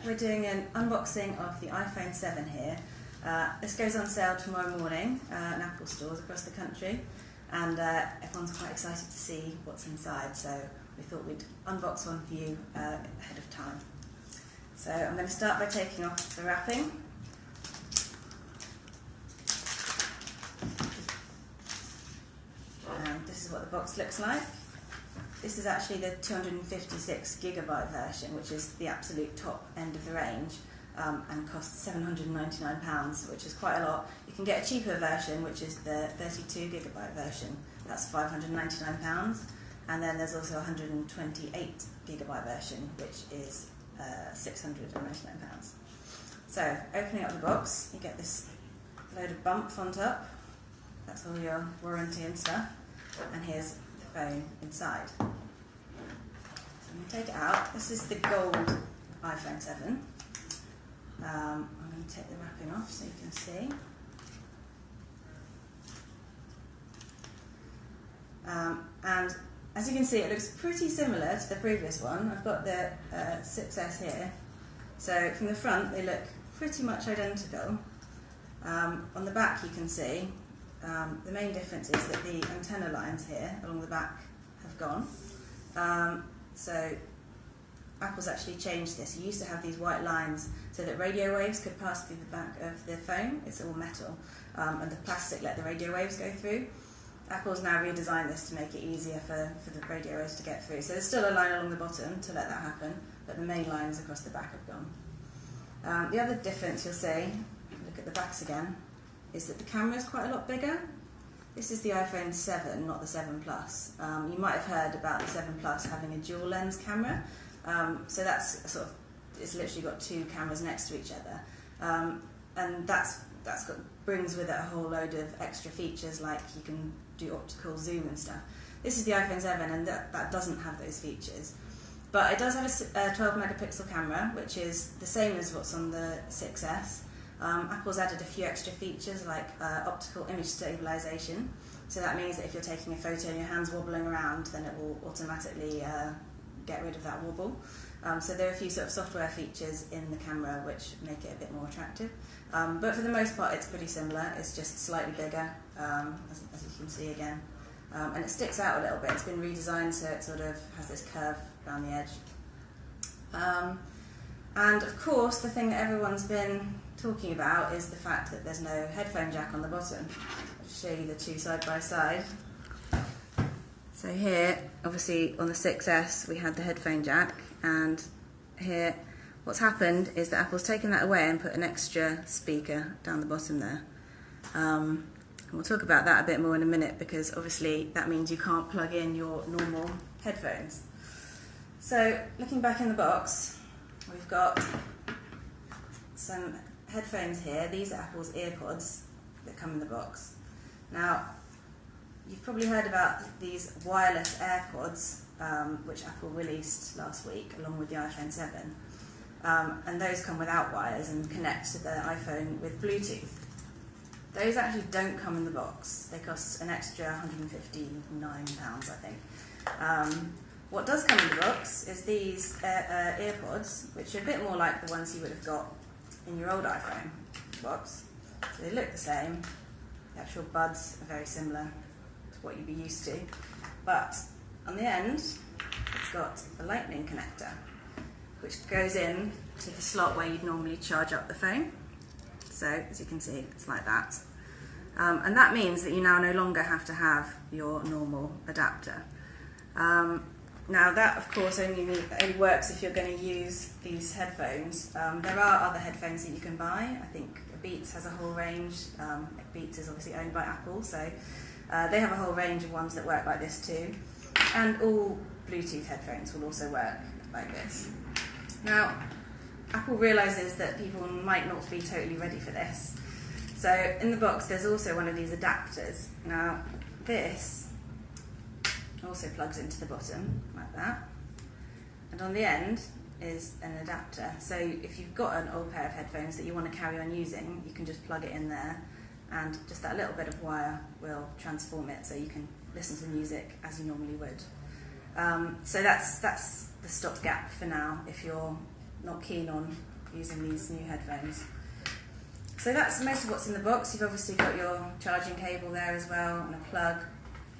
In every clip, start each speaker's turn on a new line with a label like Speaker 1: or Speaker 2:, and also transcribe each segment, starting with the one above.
Speaker 1: we're doing an unboxing of the iPhone 7 here. This goes on sale tomorrow morning in Apple stores across the country, and everyone's quite excited to see what's inside, so we thought we'd unbox one for you ahead of time. So I'm going to start by taking off the wrapping. And this is what the box looks like. This is actually the 256GB version, which is the absolute top end of the range, and costs £799, which is quite a lot. You can get a cheaper version, which is the 32GB version. That's £599, and then there's also a 128GB version, which is £699. So, opening up the box, you get this load of bump on top. That's all your warranty and stuff. And here's the phone inside. So I'm going to take it out. This is the gold iPhone 7. I'm going to take the wrapping off so you can see. And as you can see, it looks pretty similar to the previous one. I've got the 6S here. So from the front, they look pretty much identical. On the back, you can see the main difference is that the antenna lines here along the back have gone. So Apple's actually changed this. You used to have these white lines so that radio waves could pass through the back of the phone. It's all metal, and the plastic let the radio waves go through. Apple's now redesigned this to make it easier for the radio waves to get through. So there's still a line along the bottom to let that happen, but the main lines across the back have gone. The other difference you'll see, look at the backs again, is that the camera is quite a lot bigger. This is the iPhone 7, not the 7 Plus. You might have heard about the 7 Plus having a dual lens camera. So that's it's literally got two cameras next to each other. And brings with it a whole load of extra features, like you can do optical zoom and stuff. This is the iPhone 7, and that doesn't have those features. But it does have a 12 megapixel camera, which is the same as what's on the 6S. Apple's added a few extra features like optical image stabilization. So that means that if you're taking a photo and your hand's wobbling around, then it will automatically get rid of that wobble. So there are a few sort of software features in the camera which make it a bit more attractive. But for the most part, it's pretty similar. It's just slightly bigger, as you can see again. And it sticks out a little bit. It's been redesigned so it sort of has this curve around the edge. And of course, the thing that everyone's been talking about is the fact that there's no headphone jack on the bottom. I'll show you the two side by side. So here, obviously on the 6S, we had the headphone jack, and here what's happened is that Apple's taken that away and put an extra speaker down the bottom there. And we'll talk about that a bit more in a minute, because obviously that means you can't plug in your normal headphones. So looking back in the box, we've got some headphones here. These are Apple's Airpods that come in the box. Now, you've probably heard about these wireless Airpods, which Apple released last week along with the iPhone 7. And those come without wires and connect to the iPhone with Bluetooth. Those actually don't come in the box. They cost an extra £159, I think. What does come in the box is these Airpods, which are a bit more like the ones you would have got in your old iPhone box. So they look the same. The actual buds are very similar to what you'd be used to. But on the end, it's got a lightning connector, which goes in to the slot where you'd normally charge up the phone. So as you can see, it's like that. And that means that you now no longer have to have your normal adapter. Now that, of course, only works if you're going to use these headphones. There are other headphones that you can buy. I think Beats has a whole range. Beats is obviously owned by Apple, so they have a whole range of ones that work like this too. And all Bluetooth headphones will also work like this. Now, Apple realises that people might not be totally ready for this. So in the box, there's also one of these adapters. Now, this also plugs into the bottom like that, and on the end is an adapter. So if you've got an old pair of headphones that you want to carry on using, you can just plug it in there, and just that little bit of wire will transform it so you can listen to music as you normally would. So that's the stopgap for now if you're not keen on using these new headphones. So that's most of what's in the box. You've obviously got your charging cable there as well, and a plug,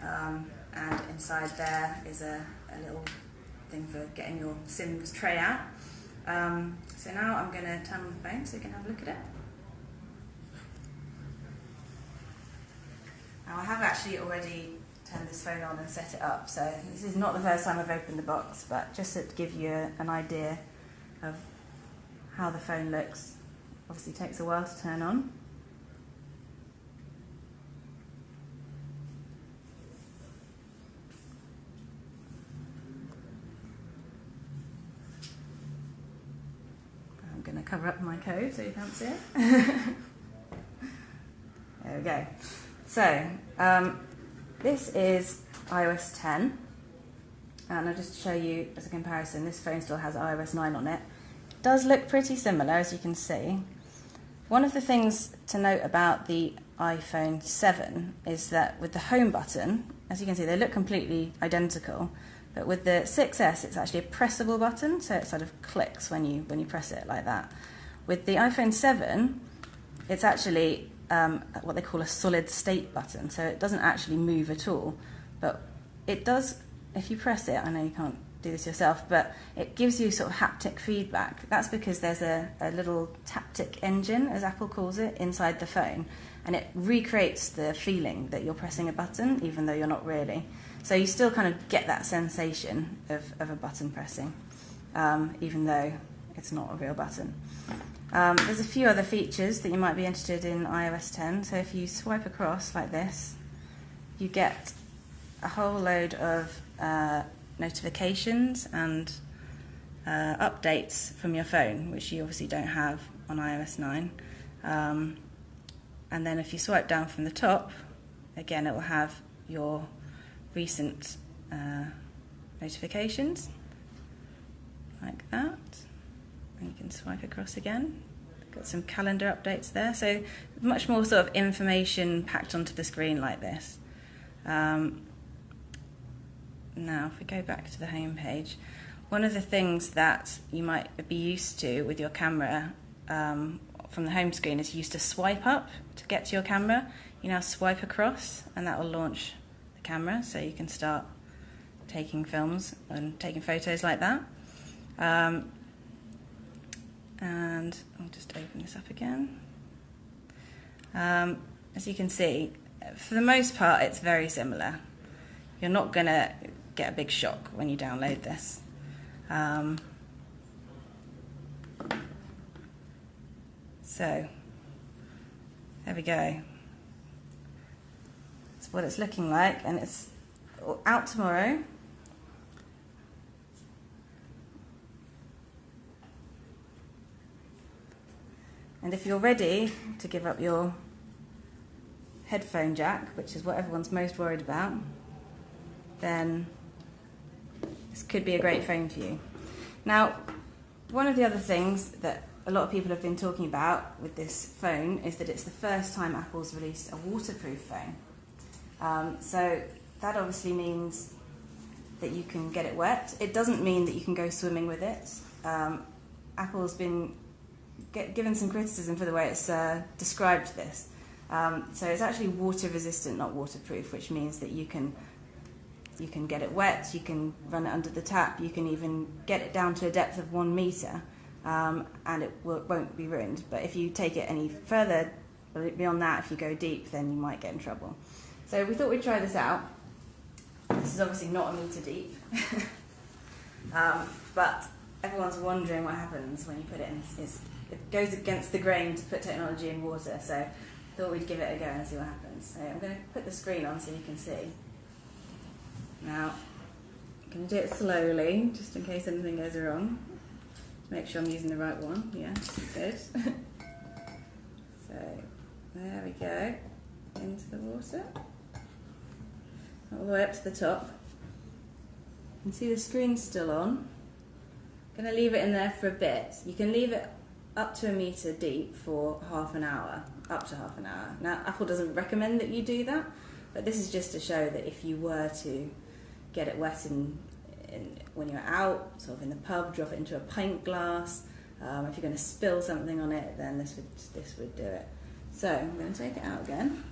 Speaker 1: and inside there is a little thing for getting your SIM tray out. So now I'm going to turn on the phone so you can have a look at it. Now I have actually already turned this phone on and set it up, so this is not the first time I've opened the box, but just to give you an idea of how the phone looks. Obviously it takes a while to turn on. I'm going to cover up my code so you can't see it. There we go. So, this is iOS 10, and I'll just show you as a comparison, this phone still has iOS 9 on it. It does look pretty similar, as you can see. One of the things to note about the iPhone 7 is that with the home button, as you can see, they look completely identical, but with the 6S it's actually a pressable button, so it sort of clicks when you press it like that. With the iPhone 7, it's actually what they call a solid state button, so it doesn't actually move at all, but it does, if you press it, I know you can't do this yourself, but it gives you sort of haptic feedback. That's because there's a little taptic engine, as Apple calls it, inside the phone, and it recreates the feeling that you're pressing a button, even though you're not really. So you still kind of get that sensation of a button pressing, even though it's not a real button. There's a few other features that you might be interested in iOS 10. So if you swipe across like this, you get a whole load of notifications and updates from your phone, which you obviously don't have on iOS 9. And then if you swipe down from the top, again it will have your recent notifications, like that. And you can swipe across again. Got some calendar updates there, so much more sort of information packed onto the screen like this. Now if we go back to the home page, one of the things that you might be used to with your camera from the home screen is you used to swipe up to get to your camera. You now swipe across and that will launch the camera, so you can start taking films and taking photos like that. And I'll just open this up again. As you can see, for the most part it's very similar. You're not going to get a big shock when you download this. So there we go. That's what it's looking like, and it's out tomorrow. And if you're ready to give up your headphone jack, which is what everyone's most worried about, then this could be a great phone for you. Now, one of the other things that a lot of people have been talking about with this phone is that it's the first time Apple's released a waterproof phone. So that obviously means that you can get it wet. It doesn't mean that you can go swimming with it. Apple's been given some criticism for the way it's described this. So it's actually water resistant, not waterproof, which means that you can get it wet, you can run it under the tap, you can even get it down to a depth of 1 metre, and it won't be ruined. But if you take it any further beyond that, if you go deep, then you might get in trouble. So we thought we'd try this out. This is obviously not a metre deep, but everyone's wondering what happens when you put it in. It goes against the grain to put technology in water, so I thought we'd give it a go and see what happens. So I'm going to put the screen on so you can see. Now, I'm going to do it slowly, just in case anything goes wrong. Make sure I'm using the right one. Yeah, good. So, there we go. Into the water. All the way up to the top. You can see the screen's still on. I'm going to leave it in there for a bit. You can leave it up to 1 metre deep for half an hour, up to half an hour. Now, Apple doesn't recommend that you do that, but this is just to show that if you were to get it wet when you're out, sort of in the pub, drop it into a pint glass, If you're going to spill something on it, then this would do it. So I'm going to take it out again.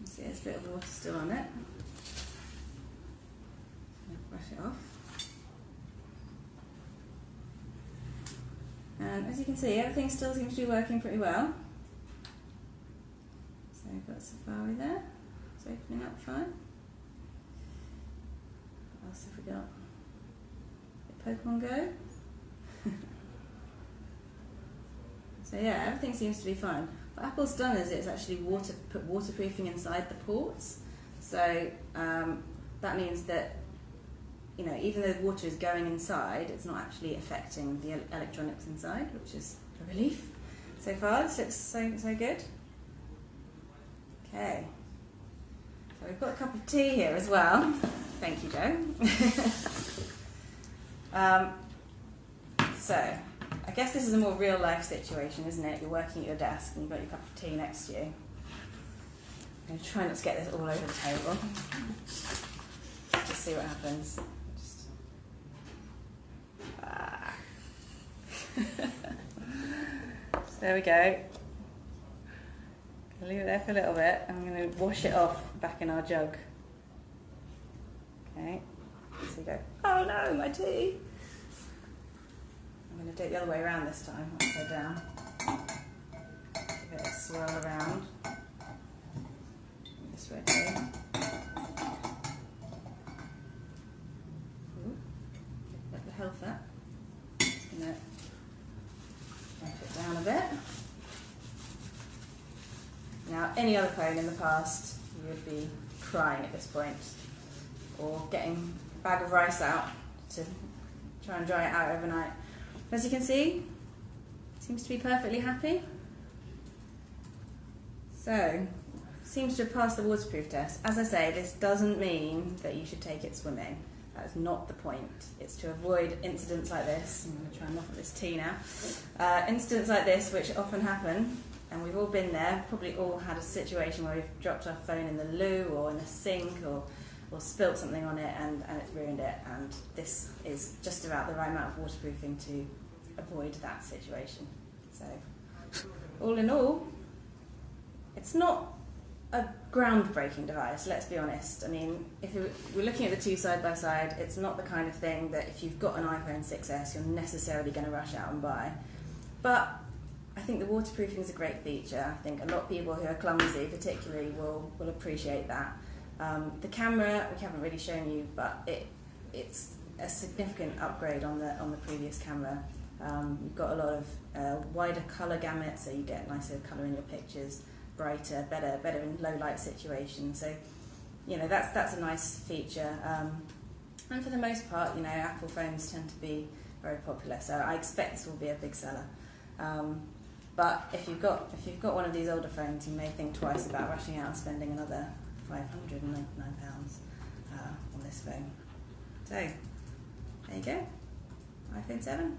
Speaker 1: See, there's a bit of water still on it. Brush it off. And as you can see, everything still seems to be working pretty well. So we've got Safari there. It's opening up fine. What else have we got? Pokemon Go. So yeah, everything seems to be fine. What Apple's done is it's actually put waterproofing inside the ports. So that means that, you know, even though the water is going inside, it's not actually affecting the electronics inside, which is a relief. So far, this looks so good. Okay. So we've got a cup of tea here as well. Thank you, Joe. So, I guess this is a more real life situation, isn't it? You're working at your desk and you've got your cup of tea next to you. I'm going to try not to get this all over the table. Just see what happens. So there we go. I'll leave it there for a little bit. I'm going to wash it off back in our jug. Okay. So you go, oh no, my tea! I'm going to do it the other way around this time, upside down. Give it a swirl around. This way too. Let the health up. Just going to wrap it down a bit. Now, any other phone in the past, you would be crying at this point, or getting a bag of rice out to try and dry it out overnight. As you can see, it seems to be perfectly happy. So, seems to have passed the waterproof test. As I say, this doesn't mean that you should take it swimming. That's not the point. It's to avoid incidents like this. I'm going to try and knock up this tea now. Incidents like this, which often happen, and we've all been there, probably all had a situation where we've dropped our phone in the loo or in the sink or spilt something on it and it's ruined it, and this is just about the right amount of waterproofing to avoid that situation. So, all in all, it's not a groundbreaking device, let's be honest. I mean, if we're looking at the two side by side, it's not the kind of thing that if you've got an iPhone 6S, you're necessarily going to rush out and buy. But I think the waterproofing is a great feature. I think a lot of people who are clumsy particularly will appreciate that. The camera, we haven't really shown you, but it's a significant upgrade on the previous camera. You've got a lot of wider colour gamut, so you get nicer colour in your pictures, brighter, better in low light situations. So, you know, that's a nice feature. And for the most part, you know, Apple phones tend to be very popular, so I expect this will be a big seller. But if you've got one of these older phones, you may think twice about rushing out and spending another £599 on this phone. So, there you go, iPhone 7.